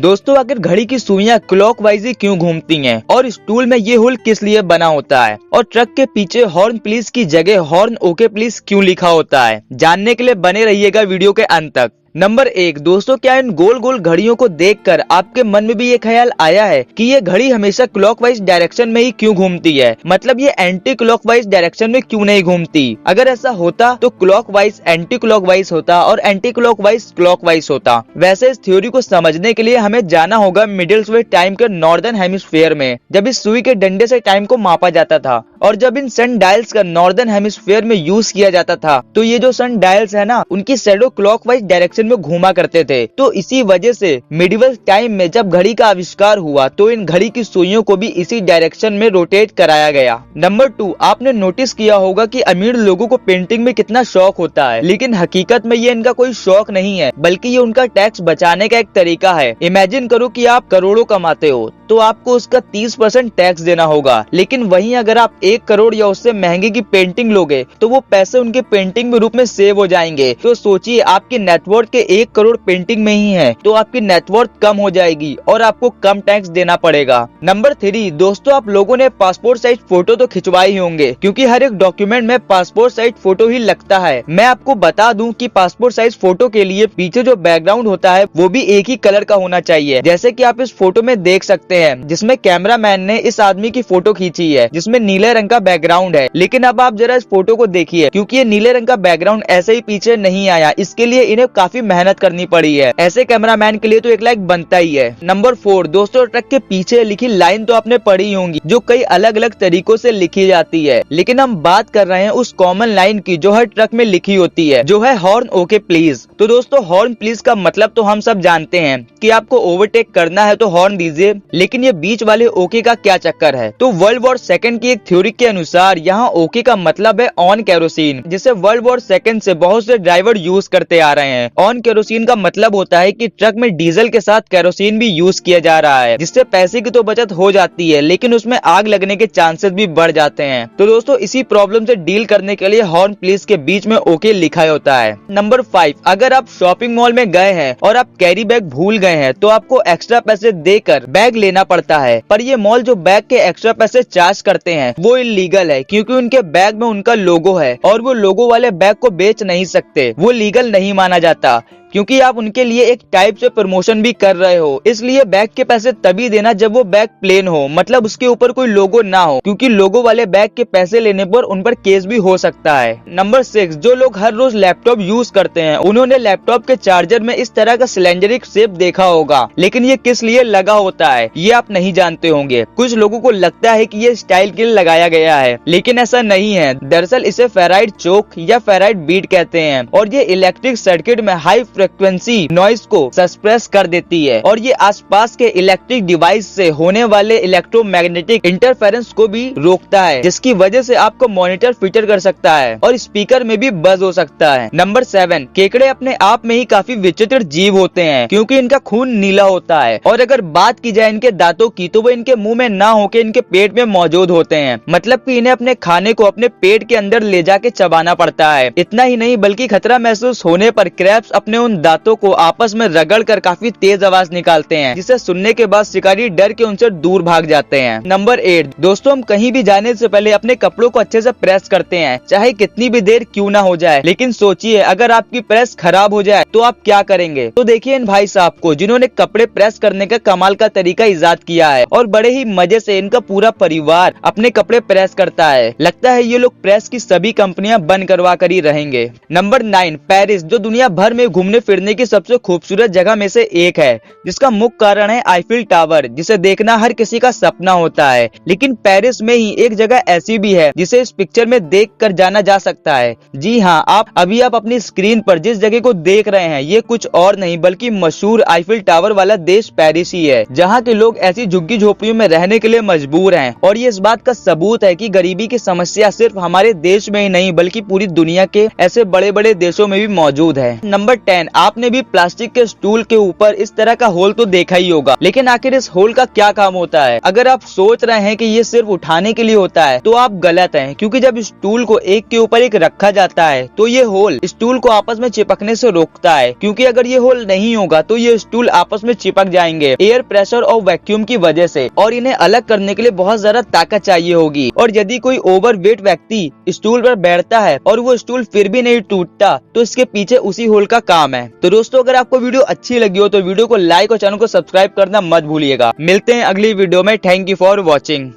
दोस्तों आखिर घड़ी की सुइयां क्लॉकवाइज ही क्यों घूमती हैं और स्टूल में ये होल किस लिए बना होता है और ट्रक के पीछे हॉर्न प्लीज की जगह हॉर्न ओके प्लीज क्यों लिखा होता है, जानने के लिए बने रहिएगा वीडियो के अंत तक। नंबर 1 दोस्तों, क्या इन गोल गोल घड़ियों को देखकर आपके मन में भी ये ख्याल आया है कि ये घड़ी हमेशा क्लॉकवाइज डायरेक्शन में ही क्यों घूमती है, मतलब ये एंटी क्लॉकवाइज डायरेक्शन में क्यों नहीं घूमती। अगर ऐसा होता तो क्लॉकवाइज एंटी क्लॉकवाइज होता और एंटी क्लॉकवाइज क्लॉकवाइज होता। वैसे इस थ्योरी को समझने के लिए हमें जाना होगा मिडिल स्वे टाइम के नॉर्दर्न हेमिस्फीयर में, जब इस सुई के डंडे से टाइम को मापा जाता था और जब इन सन डायल्स का नॉर्दर्न हेमिस्फीयर में यूज किया जाता था तो ये जो सन डायल्स है ना, उनकी शैडो क्लॉकवाइज डायरेक्शन में घूमा करते थे। तो इसी वजह से मिडिवल टाइम में जब घड़ी का आविष्कार हुआ तो इन घड़ी की सुइयों को भी इसी डायरेक्शन में रोटेट कराया गया। नंबर 2, आपने नोटिस किया होगा कि अमीर लोगों को पेंटिंग में कितना शौक होता है, लेकिन हकीकत में ये इनका कोई शौक नहीं है बल्कि ये उनका टैक्स बचाने का एक तरीका है। इमेजिन करो कि आप करोड़ों कमाते हो तो आपको उसका 30% टैक्स देना होगा, लेकिन वहीं अगर आप 1 करोड़ या उससे महंगे की पेंटिंग लोगे तो वो पैसे उनके पेंटिंग में रूप में सेव हो जाएंगे। तो सोचिए आपकी नेटवर्थ के 1 करोड़ पेंटिंग में ही है तो आपकी नेटवर्थ कम हो जाएगी और आपको कम टैक्स देना पड़ेगा। नंबर 3 दोस्तों, आप लोगों ने पासपोर्ट साइज फोटो तो खिंचवाई होंगे क्योंकि हर एक डॉक्यूमेंट में पासपोर्ट साइज फोटो ही लगता है। मैं आपको बता दूं कि पासपोर्ट साइज फोटो के लिए पीछे जो बैकग्राउंड होता है वो भी एक ही कलर का होना चाहिए। जैसे कि आप इस फोटो में देख सकते हैं जिसमें कैमरामैन ने इस आदमी की फोटो खींची है जिसमें नीले रंग का बैकग्राउंड है, लेकिन अब आप जरा इस फोटो को देखिए क्योंकि ये नीले रंग का बैकग्राउंड ऐसे ही पीछे नहीं आया, इसके लिए इन्हें काफी मेहनत करनी पड़ी है। ऐसे कैमरामैन के लिए तो 1 लाइक बनता ही है। नंबर 4 दोस्तों, ट्रक के पीछे लिखी लाइन तो आपने पढ़ी होंगी जो कई अलग अलग तरीकों से लिखी जाती है, लेकिन हम बात कर रहे हैं उस कॉमन लाइन की जो हर ट्रक में लिखी होती है, जो है हॉर्न ओके प्लीज। तो दोस्तों हॉर्न प्लीज का मतलब तो हम सब जानते हैं कि आपको ओवरटेक करना है तो हॉर्न दीजिए, लेकिन ये बीच वाले ओके का क्या चक्कर है। तो वर्ल्ड वॉर सेकंड की एक थ्योरी के अनुसार यहाँ ओके का मतलब है ऑन केरोसिन, जिसे वर्ल्ड वॉर सेकंड से बहुत से ड्राइवर यूज करते आ रहे हैं। ऑन केरोसिन का मतलब होता है कि ट्रक में डीजल के साथ केरोसिन भी यूज किया जा रहा है, जिससे पैसे की तो बचत हो जाती है लेकिन उसमें आग लगने के चांसेस भी बढ़ जाते हैं। तो दोस्तों इसी प्रॉब्लम से डील करने के लिए हॉर्न प्लीज के बीच में ओके लिखा होता है। नंबर 5, अगर आप शॉपिंग मॉल में गए हैं और आप कैरी बैग भूल गए हैं तो आपको एक्स्ट्रा पैसे देकर बैग लेना पड़ता है, पर ये मॉल जो बैग के एक्स्ट्रा पैसे चार्ज करते हैं वो इलीगल है क्योंकि उनके बैग में उनका लोगो है और वो लोगो वाले बैग को बेच नहीं सकते, वो लीगल नहीं माना जाता क्योंकि आप उनके लिए एक टाइप से प्रमोशन भी कर रहे हो। इसलिए बैग के पैसे तभी देना जब वो बैग प्लेन हो, मतलब उसके ऊपर कोई लोगो ना हो, क्योंकि लोगो वाले बैग के पैसे लेने पर उन पर केस भी हो सकता है। नंबर 6, जो लोग हर रोज लैपटॉप यूज करते हैं उन्होंने लैपटॉप के चार्जर में इस तरह का सिलेंडरिक शेप देखा होगा, लेकिन ये किस लिए लगा होता है ये आप नहीं जानते होंगे। कुछ लोगों को लगता है कि ये स्टाइल के लिए लगाया गया है, लेकिन ऐसा नहीं है। दरअसल इसे फेराइड चोक या फेराइड बीट कहते हैं और ये इलेक्ट्रिक सर्किट में हाई फ्रिक्वेंसी नॉइज को सप्रेस कर देती है और ये आसपास के इलेक्ट्रिक डिवाइस से होने वाले इलेक्ट्रोमैग्नेटिक इंटरफेरेंस को भी रोकता है, जिसकी वजह से आपको मॉनिटर फिल्टर कर सकता है और स्पीकर में भी बज हो सकता है। नंबर 7, केकड़े अपने आप में ही काफी विचित्र जीव होते हैं क्योंकि इनका खून नीला होता है और अगर बात की जाए इनके दांतों की तो वो इनके मुंह में ना होके इनके पेट में मौजूद होते हैं, मतलब कि इन्हें अपने खाने को अपने पेट के अंदर ले जाके चबाना पड़ता है। इतना ही नहीं बल्कि खतरा महसूस होने पर क्रैब्स अपने उन दांतों को आपस में रगड़कर काफी तेज आवाज निकालते हैं, जिसे सुनने के बाद शिकारी डर के उनसे दूर भाग जाते हैं। नंबर 8 दोस्तों, हम कहीं भी जाने से पहले अपने कपड़ों को अच्छे से प्रेस करते हैं, चाहे कितनी भी देर क्यों ना हो जाए, लेकिन सोचिए अगर आपकी प्रेस खराब हो जाए तो आप क्या करेंगे। तो देखिए इन भाई साहब को जिन्होंने कपड़े प्रेस करने का कमाल का तरीका इजाद किया है और बड़े ही मजे से इनका पूरा परिवार अपने कपड़े प्रेस करता है। लगता है ये लोग प्रेस की सभी कंपनियां बंद करवा कर ही रहेंगे। नंबर 9 पेरिस, जो दुनिया भर में घूमने फिरने की सबसे खूबसूरत जगह में से एक है, जिसका मुख्य कारण है आईफिल टावर, जिसे देखना हर किसी का सपना होता है। लेकिन पेरिस में ही एक जगह ऐसी भी है जिसे इस पिक्चर में देख कर जाना जा सकता है। जी हाँ, आप अपनी स्क्रीन पर जिस जगह को देख रहे हैं ये कुछ और नहीं बल्कि मशहूर आईफिल टावर वाला देश पेरिस ही है, जहाँ के लोग ऐसी झुग्गी झोपड़ियों में रहने के लिए मजबूर हैं। और ये इस बात का सबूत है कि गरीबी की समस्या सिर्फ हमारे देश में ही नहीं बल्कि पूरी दुनिया के ऐसे बड़े बड़े देशों में भी मौजूद है। नंबर 10, आपने भी प्लास्टिक के स्टूल के ऊपर इस तरह का होल तो देखा ही होगा, लेकिन आखिर इस होल का क्या काम होता है? अगर आप सोच रहे हैं कि ये सिर्फ उठाने के लिए होता है तो आप गलत हैं, क्योंकि जब स्टूल को एक के ऊपर एक रखा जाता है तो ये होल स्टूल को आपस में चिपकने से रोकता है, क्योंकि अगर ये होल नहीं होगा तो ये स्टूल आपस में चिपक जाएंगे एयर प्रेशर और वैक्यूम की वजह से, और इन्हें अलग करने के लिए बहुत ज्यादा ताकत चाहिए होगी। और यदि कोई ओवरवेट व्यक्ति स्टूल पर बैठता है और वो स्टूल फिर भी नहीं टूटता तो इसके पीछे उसी होल का काम है। तो दोस्तों, अगर आपको वीडियो अच्छी लगी हो तो वीडियो को लाइक और चैनल को सब्सक्राइब करना मत भूलिएगा। मिलते हैं अगली वीडियो में। Thank you for watching.